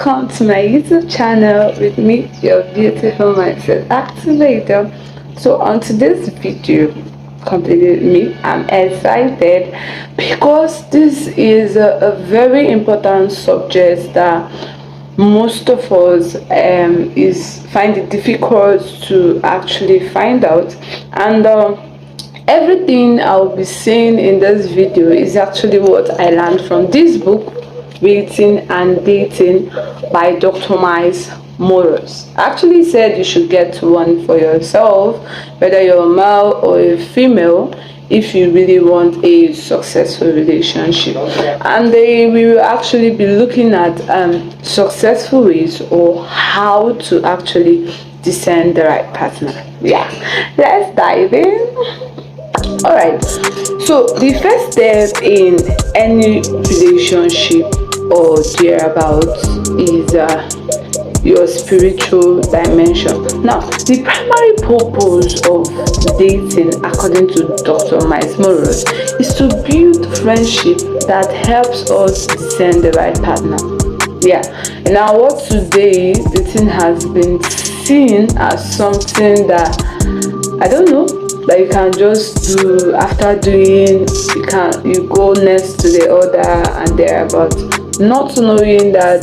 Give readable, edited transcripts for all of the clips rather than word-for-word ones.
welcome to my YouTube channel with me, your beautiful mindset activator. So on today's video, completely me, I'm excited because this is a very important subject that most of us is find it difficult to actually find out, and everything I'll be saying in this video is actually what I learned from this book, Waiting and Dating by Dr. Miles Morris. Actually said you should get one for yourself, whether you're a male or a female, if you really want a successful relationship. And we will actually be looking at successful ways or how to actually discern the right partner. Yeah, let's dive in. All right, so the first step in any relationship or thereabouts is your spiritual dimension. Now, the primary purpose of dating, according to Dr. Miles Morris, is to build friendship that helps us discern the right partner. Yeah, in our world today, dating has been seen as something that, I don't know, that you can just do. After doing, you go next to the other and thereabout, not knowing that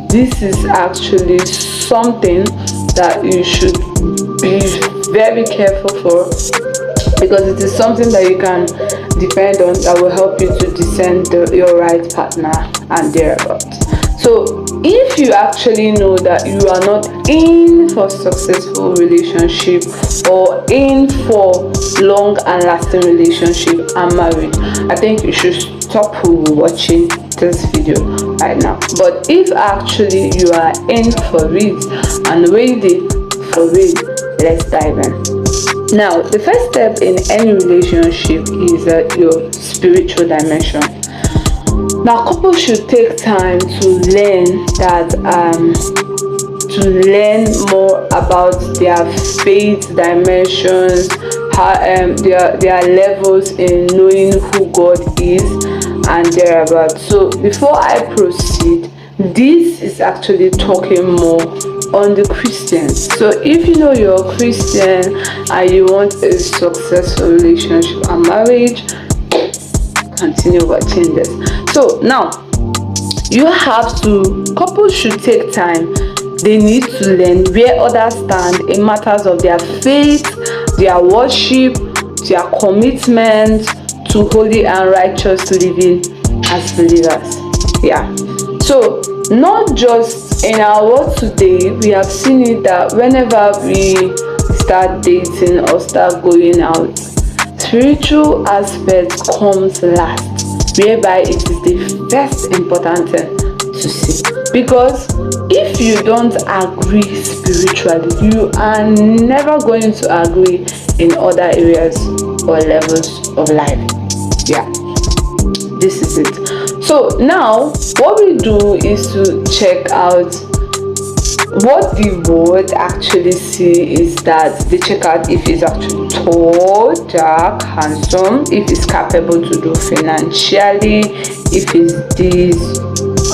this is actually something that you should be very careful for, because it is something that you can depend on that will help you to discern your right partner and thereabout. So if you actually know that you are not in for successful relationship or in for long and lasting relationship and marriage, I think you should stop watching this video right now. But if actually you are in for it and ready for it, let's dive in. Now, the first step in any relationship is your spiritual dimension. Now, couples should take time to learn more about their faith dimensions, their levels in knowing who God is and thereabout. So before I proceed, this is actually talking more on the Christians. So if you know you're a Christian and you want a successful relationship and marriage, continue watching this. So now, couples should take time. They need to learn where others stand in matters of their faith, their worship, their commitment to holy and righteous living as believers. Yeah. So not just in our world today, we have seen it that whenever we start dating or start going out, spiritual aspect comes last, whereby it is the first important thing to see. Because if you don't agree spiritually, you are never going to agree in other areas or levels of life. Yeah, this is it. So now what we do is to check out what the word actually see is that they check out if he's actually tall, dark, handsome, if he's capable to do financially, if he's this,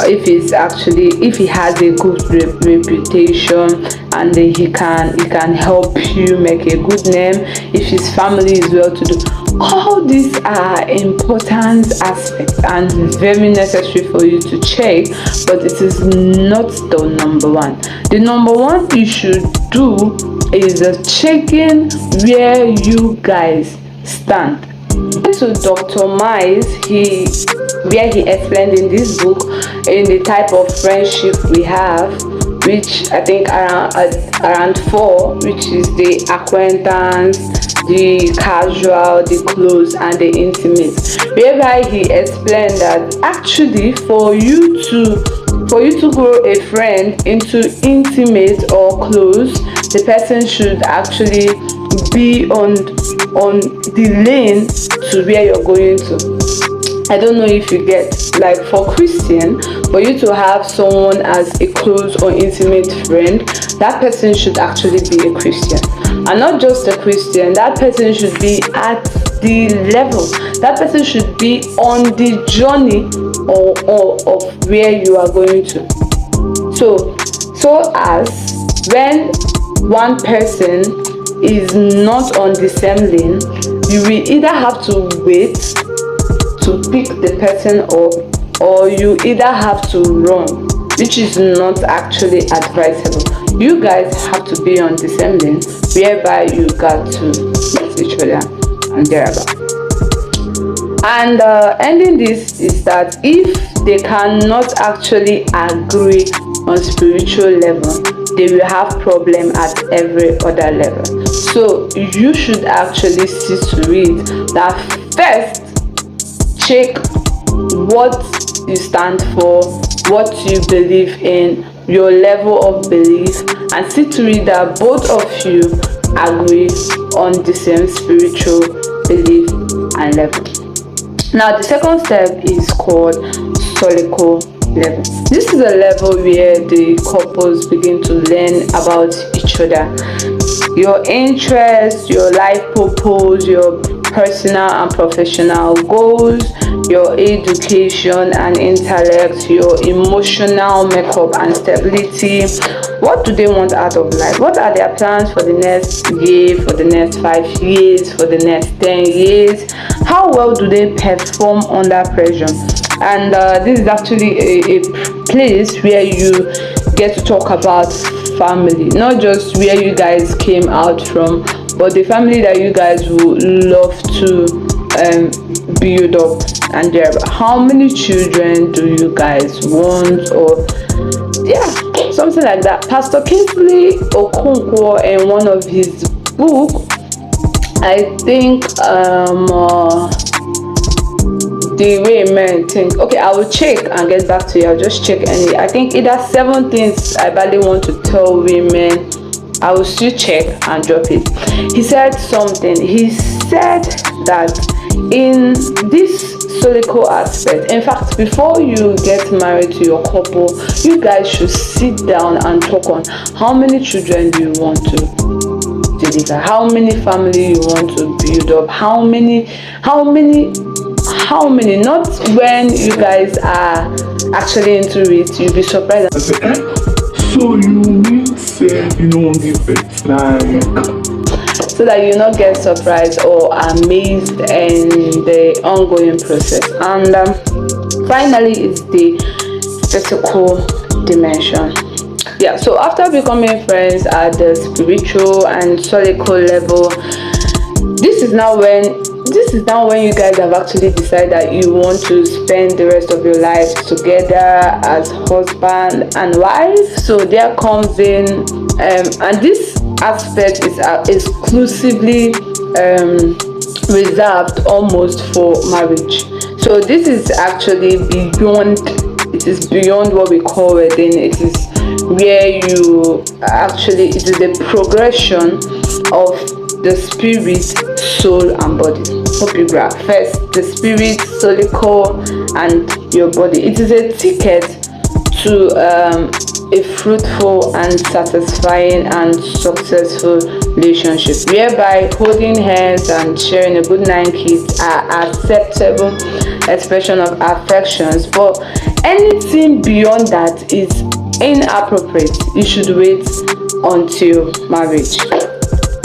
if he has a good reputation and he can help you make a good name, if his family is well to do. All these are important aspects and very necessary for you to check, but it is not the number one. The number one you should do is checking where you guys stand. To Dr. Miles, where he explained in this book in the type of friendship we have, which I think around 4, which is the acquaintance, the casual, the close, and the intimate. Whereby he explained that actually for you to grow a friend into intimate or close, the person should actually be on the lane to where you're going to. I don't know if you get, like for Christian, for you to have someone as a close or intimate friend, that person should actually be a Christian. And not just a Christian, that person should be at the level, that person should be on the journey of where you are going to. So as when one person is not on the same lane, you will either have to wait to pick the person up, or you either have to run, which is not actually advisable. You guys have to be on the same lane, whereby you got to meet each other and thereabout. And ending this is that if they cannot actually agree on spiritual level, they will have problem at every other level. So you should actually see to it that first check what you stand for, what you believe in, your level of belief, and see to it that both of you agree on the same spiritual belief and level. Now the second step is called solical level. This is a level where the couples begin to learn about each other, your interests, your life purpose, your personal and professional goals, your education and intellect, your emotional makeup and stability. What do they want out of life? What are their plans for the next year, for the next 5 years, for the next 10 years? How well do they perform under pressure? And this is actually a place where you get to talk about family, not just where you guys came out from, but the family that you guys would love to build up. And how many children do you guys want, or something like that. Pastor Kingsley Okonkwo, in one of his book, I think the way men think. Okay, I will check and get back to you. I'll just check any. I think either 7 things I badly want to tell women. I will still check and drop it. He said something. He said that in this solical aspect, in fact, before you get married to your couple, you guys should sit down and talk on how many children do you want to deliver, how many family you want to build up, how many, not when you guys are actually into it, you'll be surprised. So you mean say you don't want to give birth, like, so that you not get surprised or amazed in the ongoing process. And finally is the physical dimension. So after becoming friends at the spiritual and solical level, this is now when you guys have actually decided that you want to spend the rest of your life together as husband and wife. So there comes in and this aspect is exclusively reserved almost for marriage. So this is actually beyond what we call wedding. It is where you actually, it is the progression of the spirit, soul and body. Hope you grab. First the spirit, solical, and your body. It is a ticket to a fruitful and satisfying and successful relationship, whereby holding hands and sharing a good night kiss are acceptable expression of affections, but anything beyond that is inappropriate. You should wait until marriage.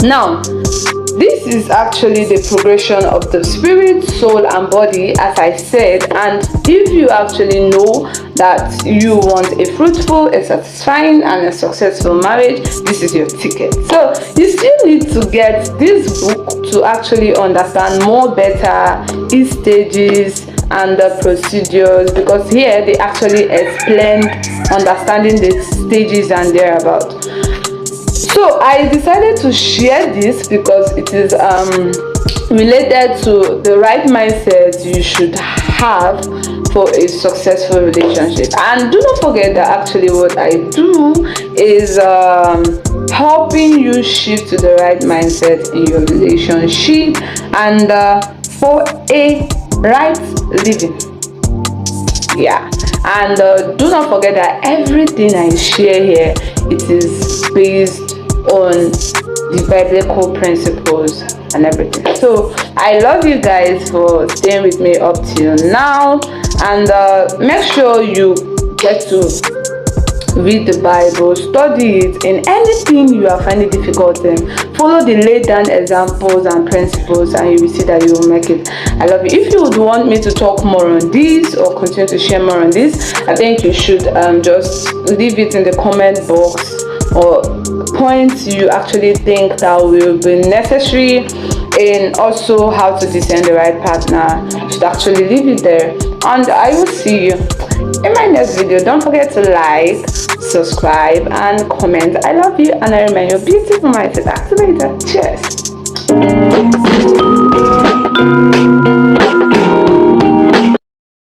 Now this is actually the progression of the spirit, soul and body, as I said. And if you actually know that you want a fruitful, a satisfying and a successful marriage, this is your ticket. So you still need to get this book to actually understand more better its stages and the procedures, because here they actually explain understanding the stages and thereabout. So I decided to share this because it is related to the right mindset you should have for a successful relationship. And do not forget that actually what I do is helping you shift to the right mindset in your relationship and for a right living. And do not forget that everything I share here, it is based on the biblical principles and everything. So I love you guys for staying with me up till now, and make sure you get to read the Bible, study it. In anything you are finding difficult in, follow the laid down examples and principles, and you will see that you will make it. I love you. If you would want me to talk more on this or continue to share more on this, I think you should just leave it in the comment box, or points you actually think that will be necessary in also how to discern the right partner. You should actually leave it there, and I will see you in my next video. Don't forget to like, subscribe, and comment. I love you, and I remain your beautiful mindset activator. Cheers.